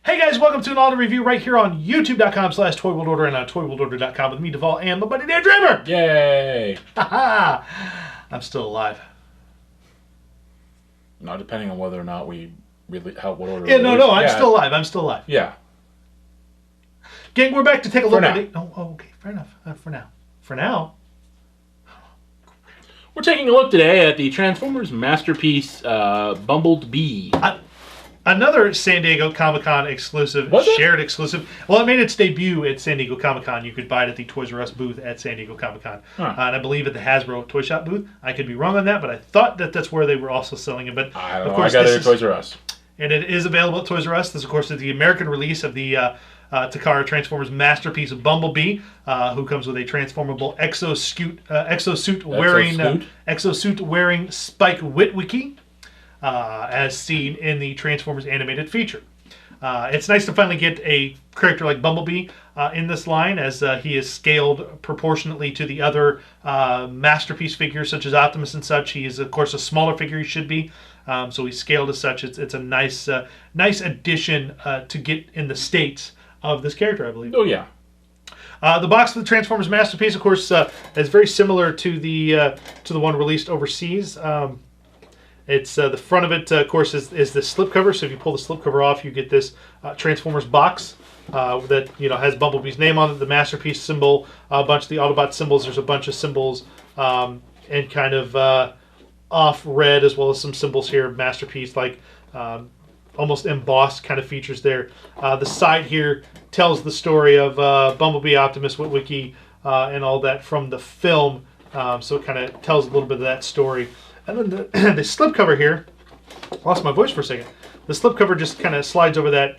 Hey guys, welcome to an auto review right here on youtube.com/ToyWorldOrder and on ToyWorldOrder.com with me, Devall, and my buddy Dave Driver. Yay! Haha! I'm still alive. Not depending on whether or not we really what order. Yeah, no, I'm still alive. I'm still alive. Yeah. Gang, we're back to take a look For at now. it. Oh, okay, fair enough. For now. We're taking a look today at the Transformers Masterpiece Bumblebee. Another San Diego Comic-Con exclusive, shared exclusive. Well, it made its debut at San Diego Comic-Con. You could buy it at the Toys R Us booth at San Diego Comic-Con. Huh. And I believe at the Hasbro Toy Shop booth. I could be wrong on that, but I thought that that's where they were also selling it. But I don't of know. course, I got it at Toys R Us. And it is available at Toys R Us. This, of course, is the American release of the Takara Transformers Masterpiece Bumblebee, who comes with a transformable exosuit wearing Spike Witwicky, as seen in the Transformers animated feature. It's nice to finally get a character like Bumblebee in this line, as he is scaled proportionately to the other Masterpiece figures, such as Optimus and such. He is, of course, a smaller figure. He should be. So he's scaled as such. It's a nice addition to get in the States of this character, I believe. Oh, yeah. The box for the Transformers Masterpiece, of course, is very similar to the one released overseas. It's the front of it, of course, is the slipcover. So if you pull the slipcover off, you get this Transformers box that has Bumblebee's name on it, the Masterpiece symbol, a bunch of the Autobot symbols. There's a bunch of symbols and kind of off red, as well as some symbols here, Masterpiece, like almost embossed kind of features there. The side here tells the story of Bumblebee, Optimus, Witwicky, and all that from the film. So it kind of tells a little bit of that story. And then the slipcover here, lost my voice for a second. The slipcover just kind of slides over that,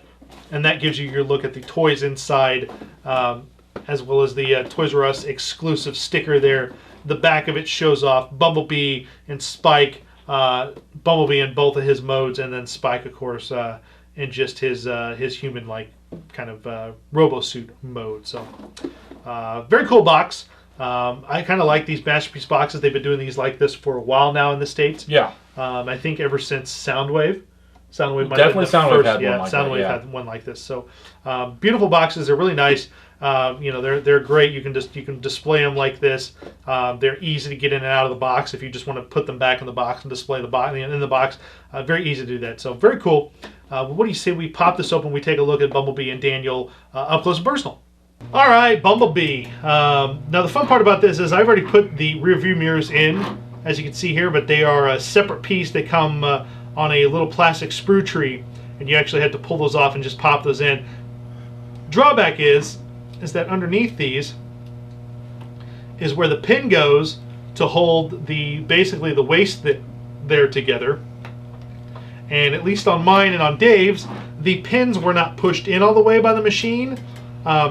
and that gives you your look at the toys inside, as well as the Toys R Us exclusive sticker there. The back of it shows off Bumblebee and Spike, Bumblebee in both of his modes, and then Spike, of course, in just his human-like kind of robo-suit mode. So, very cool box. I kind of like these Masterpiece boxes. They've been doing these like this for a while now in the States. Yeah. I think ever since Soundwave. Soundwave might Definitely have Soundwave first, had one like that. Soundwave had one like this. So, beautiful boxes. They're really nice. They're great. You can display them like this. They're easy to get in and out of the box if you just want to put them back in the box and display the box in the box. Very easy to do that. So very cool. What do you say we pop this open? We take a look at Bumblebee and Daniel up close and personal. All right, Bumblebee. Now the fun part about this is I've already put the rear view mirrors in, as you can see here, but they are a separate piece. They come on a little plastic sprue tree, and you actually have to pull those off and just pop those in. Drawback is that underneath these is where the pin goes to hold basically the waist there together. And at least on mine and on Dave's, the pins were not pushed in all the way by the machine.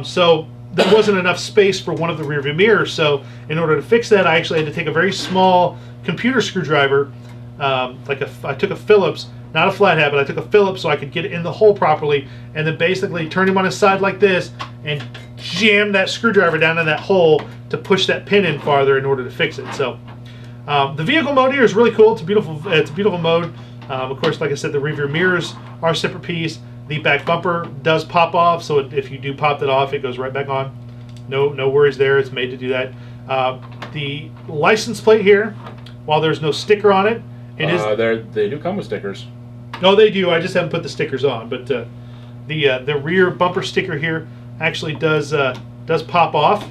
So there wasn't enough space for one of the rear view mirrors. So in order to fix that, I actually had to take a very small computer screwdriver, I took a Phillips, not a flathead, but I took a Phillips so I could get it in the hole properly, and then basically turn him on his side like this and jam that screwdriver down in that hole to push that pin in farther in order to fix it. So the vehicle mode here is really cool. It's a beautiful mode. Of course, like I said, the rear view mirrors are a separate piece. The back bumper does pop off, so if you do pop that off, it goes right back on. No worries there. It's made to do that. The license plate here, while there's no sticker on it, they do come with stickers. No, they do. I just haven't put the stickers on. But the rear bumper sticker here actually does pop off.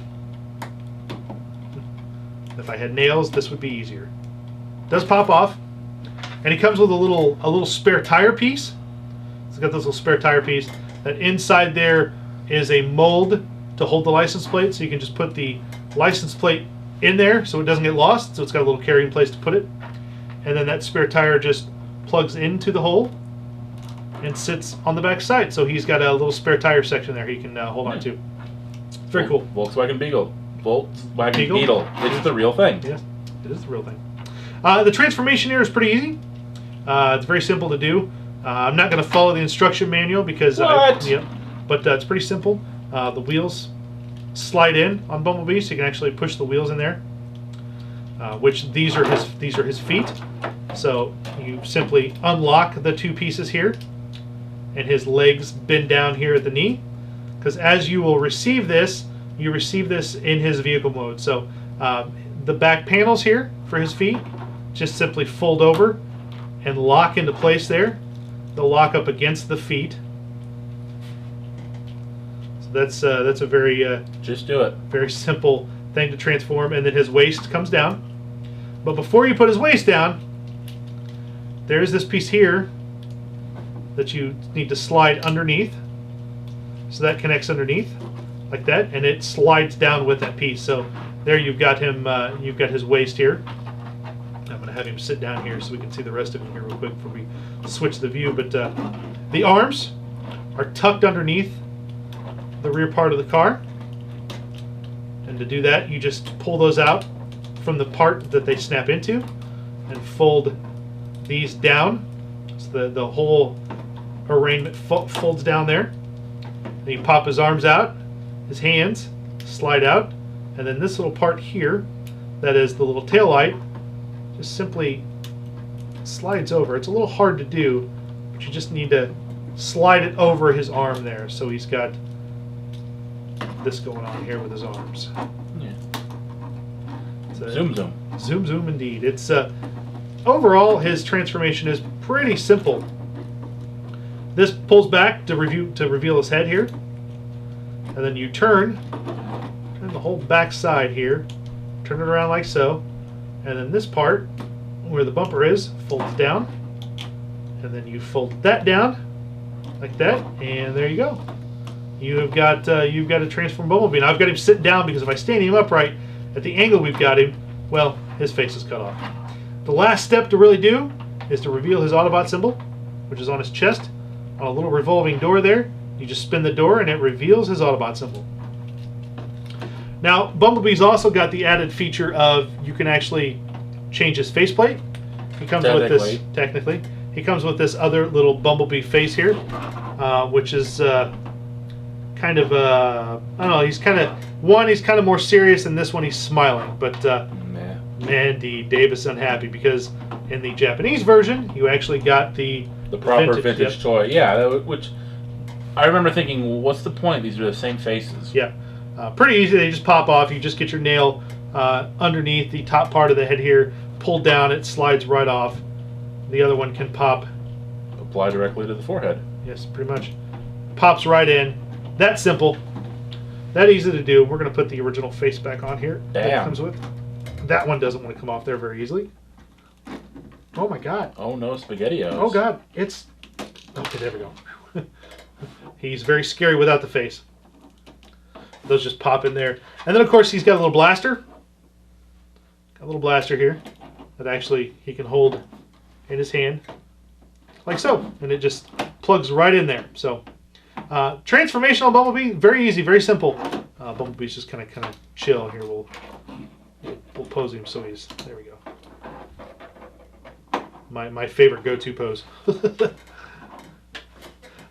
If I had nails, this would be easier. Does pop off, and it comes with a little spare tire piece. It's got this little spare tire piece. That inside there is a mold to hold the license plate, so you can just put the license plate in there so it doesn't get lost. So it's got a little carrying place to put it, and then that spare tire just plugs into the hole and sits on the back side. So he's got a little spare tire section there he can hold on to. It's very cool. Volkswagen Beetle. Beetle. It's the real thing. Yes, it is the real thing. The transformation here is pretty easy. It's very simple to do. I'm not going to follow the instruction manual because but it's pretty simple. The wheels slide in on Bumblebee, so you can actually push the wheels in there. Which these are his feet. So you simply unlock the two pieces here, and his legs bend down here at the knee. Because as you will receive this, you receive this in his vehicle mode. So the back panels here for his feet just simply fold over and lock into place there. They'll lock up against the feet. So that's a very just do it. Very simple thing to transform. And then his waist comes down. But before you put his waist down, there's this piece here that you need to slide underneath. So that connects underneath like that, and it slides down with that piece. So there you've got him, you've got his waist here. I'm going to have him sit down here so we can see the rest of him here real quick before we switch the view. But the arms are tucked underneath the rear part of the car. And to do that, you just pull those out from the part that they snap into and fold these down. So the whole arrangement folds down there. Then you pop his arms out, his hands slide out, and then this little part here, that is the little tail light, just simply slides over. It's a little hard to do, but you just need to slide it over his arm there. So he's got this going on here with his arms. Yeah. Zoom zoom. Zoom zoom indeed. It's overall his transformation is pretty simple. This pulls back to reveal his head here, and then you turn the whole back side here, turn it around like so, and then this part where the bumper is folds down, and then you fold that down like that, and there you go. You've got a transformed Bumblebee. Now I've got him sitting down because if I stand him upright at the angle we've got him, well, his face is cut off. The last step to really do is to reveal his Autobot symbol, which is on his chest. On a little revolving door there, you just spin the door and it reveals his Autobot symbol. Now, Bumblebee's also got the added feature of you can actually change his faceplate. He comes with this, technically, he comes with this other little Bumblebee face here, which is kind of, I don't know, he's kind of more serious, and this one he's smiling, but man, Dave is unhappy because in the Japanese version, you actually got the proper vintage toy. Yeah, which I remember thinking, well, what's the point? These are the same faces. Yeah. Pretty easy. They just pop off. You just get your nail underneath the top part of the head here, pull down, it slides right off. The other one can pop. Apply directly to the forehead. Yes, pretty much. Pops right in. That simple. That easy to do. We're going to put the original face back on here. Damn. That comes with. That one doesn't want to come off there very easily. Oh my God. Oh no, SpaghettiOs. Oh God, it's... Okay, there we go. He's very scary without the face. Those just pop in there. And then of course he's got a little blaster. Got a little blaster here that actually he can hold in his hand. Like so. And it just plugs right in there. So, transformational Bumblebee, very easy, very simple. Bumblebee's just kind of chill here. We'll pose him so he's... There we go. My favorite go-to pose.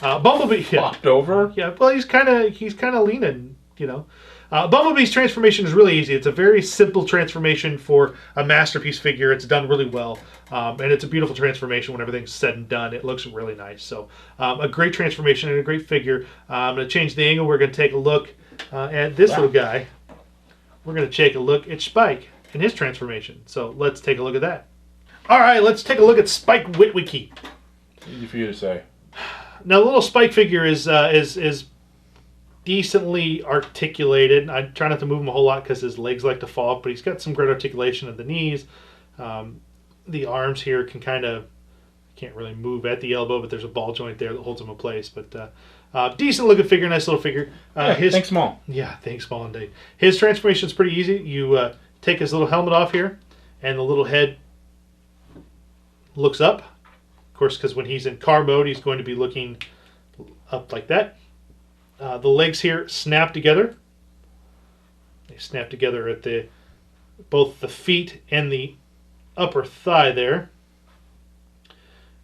Bumblebee, flopped over. Yeah, well, he's kind of leaning, you know. Bumblebee's transformation is really easy. It's a very simple transformation for a Masterpiece figure. It's done really well, and it's a beautiful transformation when everything's said and done. It looks really nice. So, a great transformation and a great figure. I'm going to change the angle. We're going to take a look at this little guy. We're going to take a look at Spike and his transformation. So let's take a look at that. All right, let's take a look at Spike Witwicky. Easy for you to say. Now, the little Spike figure is decently articulated. I try not to move him a whole lot because his legs like to fall off, but he's got some great articulation at the knees. The arms here can can't really move at the elbow, but there's a ball joint there that holds him in place. But decent looking figure, nice little figure. Think small. Yeah, think small indeed. His transformation is pretty easy. You take his little helmet off here, and the little head looks up. Of course, because when he's in car mode, he's going to be looking up like that. The legs here snap together. They snap together at both the feet and the upper thigh there.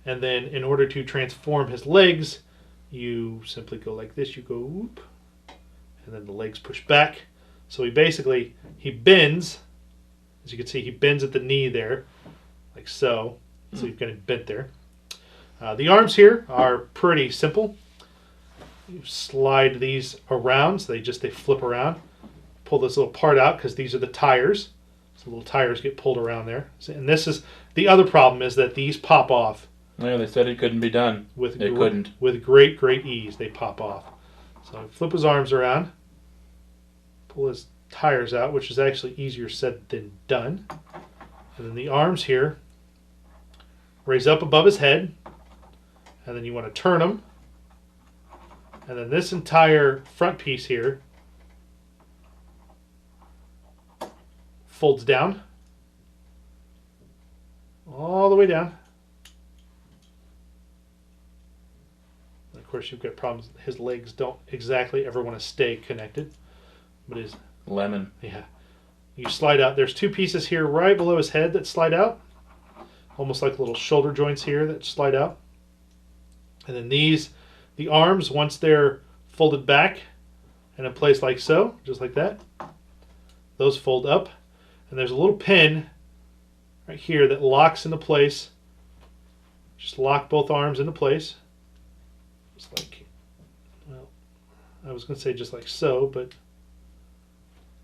And then in order to transform his legs, you simply go like this. You go whoop, and then the legs push back. So he bends. As you can see, he bends at the knee there, like so. So you've got it bent there. The arms here are pretty simple. You slide these around, so they flip around. Pull this little part out because these are the tires. So the little tires get pulled around there. And this is the other problem, is that these pop off. Yeah, they said it couldn't be done. It couldn't. With great ease, they pop off. So flip his arms around, pull his tires out, which is actually easier said than done. And then the arms here raise up above his head, and then you want to turn them. And then this entire front piece here folds down all the way down. And of course, you've got problems. His legs don't exactly ever want to stay connected, but his lemon. Yeah, you slide out. There's two pieces here right below his head that slide out, almost like little shoulder joints here that slide out. And then the arms, once they're folded back and in place like so, just like that, those fold up. And there's a little pin right here that locks into place. Just lock both arms into place. Just like, well, I was going to say just like so, but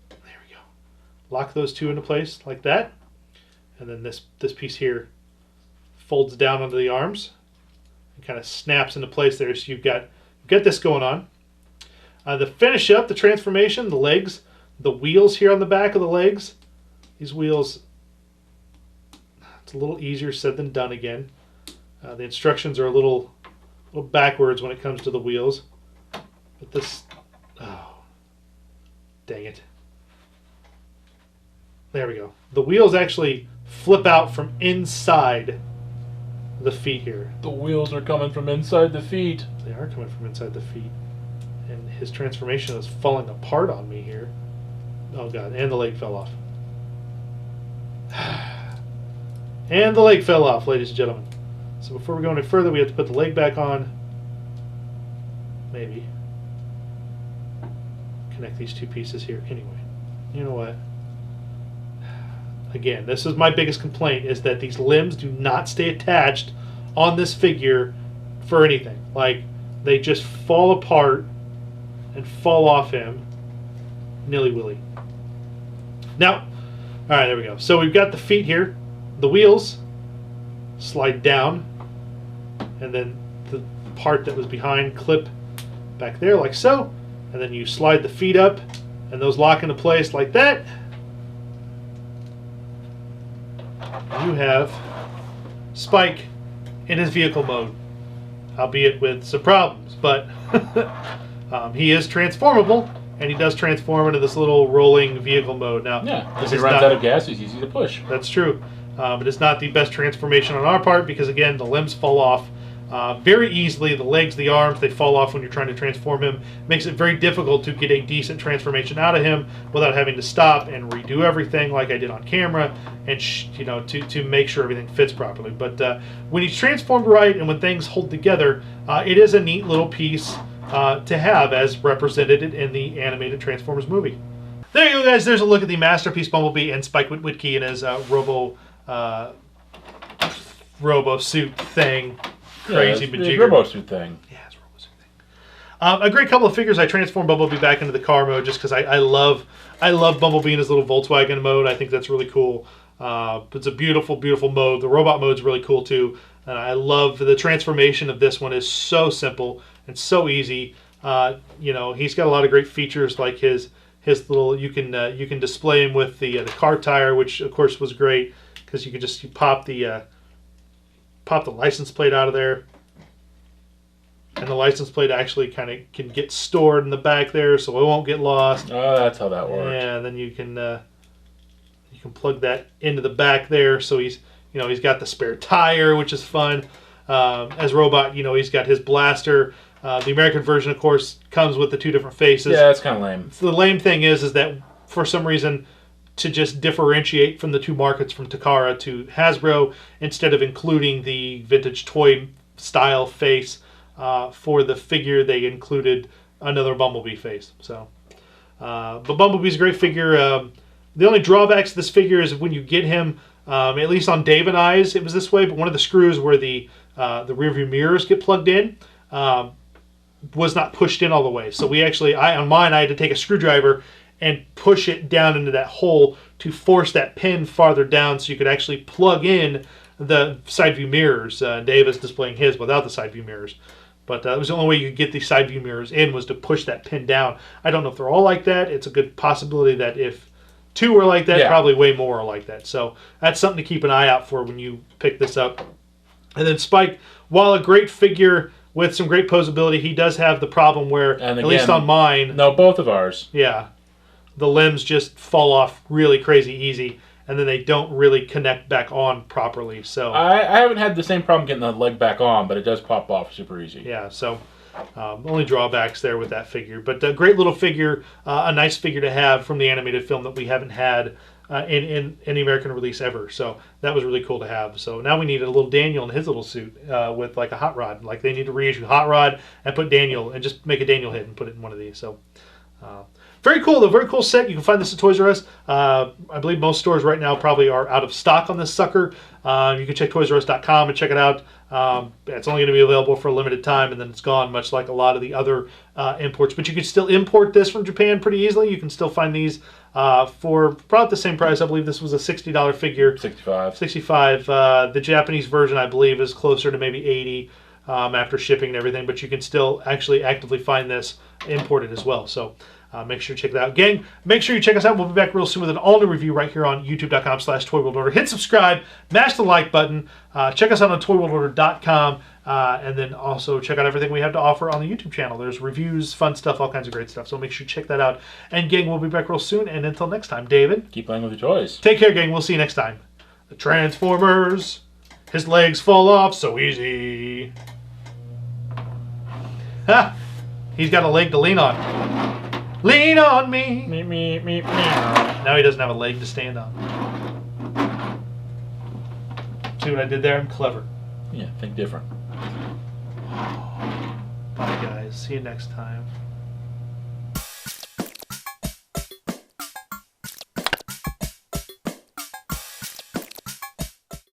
there we go. Lock those two into place like that. And then this piece here folds down onto the arms and kind of snaps into place there. So you've got this going on. To finish up the transformation, the legs, the wheels here on the back of the legs, these wheels, it's a little easier said than done again. The instructions are a little backwards when it comes to the wheels. But this, oh, dang it. There we go. The wheels actually flip out from inside the feet here. The wheels are coming from inside the feet. They are coming from inside the feet. And his transformation is falling apart on me here. Oh god, and the leg fell off. And the leg fell off, ladies and gentlemen. So before we go any further, we have to put the leg back on. Maybe. Connect these two pieces here. Anyway, you know what? Again, this is my biggest complaint, is that these limbs do not stay attached on this figure for anything. Like, they just fall apart and fall off him nilly-willy. Now, all right, there we go. So we've got the feet here. The wheels slide down, and then the part that was behind clip back there like so, and then you slide the feet up, and those lock into place like that. You have Spike in his vehicle mode, albeit with some problems, but he is transformable, and he does transform into this little rolling vehicle mode. Now, yeah, if he runs out of gas, he's easy to push. That's true, but it's not the best transformation on our part because, again, the limbs fall off very easily. The legs, the arms, they fall off when you're trying to transform him. Makes it very difficult to get a decent transformation out of him without having to stop and redo everything like I did on camera, and to make sure everything fits properly. But when he's transformed right and when things hold together, it is a neat little piece to have as represented in the animated Transformers movie. There you go, guys. There's a look at the Masterpiece Bumblebee and Spike Witwicky in his robo suit thing. Crazy majigger. Robo suit thing. Yeah, it's a robo suit thing. A great couple of figures. I transformed Bumblebee back into the car mode just because I love Bumblebee in his little Volkswagen mode. I think that's really cool. It's a beautiful, beautiful mode. The robot mode's really cool too. And I love the transformation of this one. Is so simple and so easy. He's got a lot of great features like his little. You can display him with the car tire, which of course was great because you pop the license plate out of there, and the license plate actually kind of can get stored in the back there, so it won't get lost. Oh, that's how that works. Yeah, and then you can plug that into the back there, so he's got the spare tire, which is fun. As Robot, he's got his blaster. The American version, of course, comes with the two different faces. Yeah, that's kind of lame. So the lame thing is that for some reason, to just differentiate from the two markets, from Takara to Hasbro, instead of including the vintage toy style face for the figure, they included another Bumblebee face. So, but Bumblebee's a great figure. The only drawbacks to this figure is when you get him, At least on Dave and I's, it was this way. But one of the screws where the rear view mirrors get plugged in was not pushed in all the way. So we actually, on mine, I had to take a screwdriver and push it down into that hole to force that pin farther down so you could actually plug in the side view mirrors. Dave is displaying his without the side view mirrors. But that was the only way you could get the side view mirrors in, was to push that pin down. I don't know if they're all like that. It's a good possibility that if 2 were like that, Yeah. probably way more are like that. So that's something to keep an eye out for when you pick this up. And then Spike, while a great figure with some great posability, he does have the problem where, And at least again, on mine, No, both of ours. yeah, the limbs just fall off really crazy easy, and then they don't really connect back on properly. So I haven't had the same problem getting the leg back on, but it does pop off super easy. yeah, so only drawbacks there with that figure. But a great little figure, a nice figure to have from the animated film that we haven't had in any American release ever. So that was really cool to have. So now we need a little Daniel in his little suit with like a hot rod. Like they need to reissue Hot Rod and put Daniel, and just make a Daniel head and put it in one of these. So very cool, though. Very cool set. You can find this at Toys R Us. I believe most stores right now probably are out of stock on this sucker. You can check ToysRUs.com and check it out. It's only going to be available for a limited time, and then it's gone, much like a lot of the other imports. But you can still import this from Japan pretty easily. You can still find these for about the same price. I believe this was a $60 figure. 65. 65. The Japanese version, I believe, is closer to maybe 80 after shipping and everything. But you can still actually actively find this imported as well. So make sure to check that out. Gang, make sure you check us out. We'll be back real soon with an all-new review right here on youtube.com/ToyWorldOrder. Hit subscribe, mash the like button. Check us out on ToyWorldOrder.com. And then also check out everything we have to offer on the YouTube channel. There's reviews, fun stuff, all kinds of great stuff. So make sure you check that out. And gang, we'll be back real soon. And until next time, David, Keep playing with your toys. take care, gang. We'll see you next time. The Transformers. His legs fall off so easy. Ha! He's got a leg to lean on. Lean on me. Me. Now he doesn't have a leg to stand on. See what I did there? I'm clever. Yeah, think different. Bye, guys. See you next time.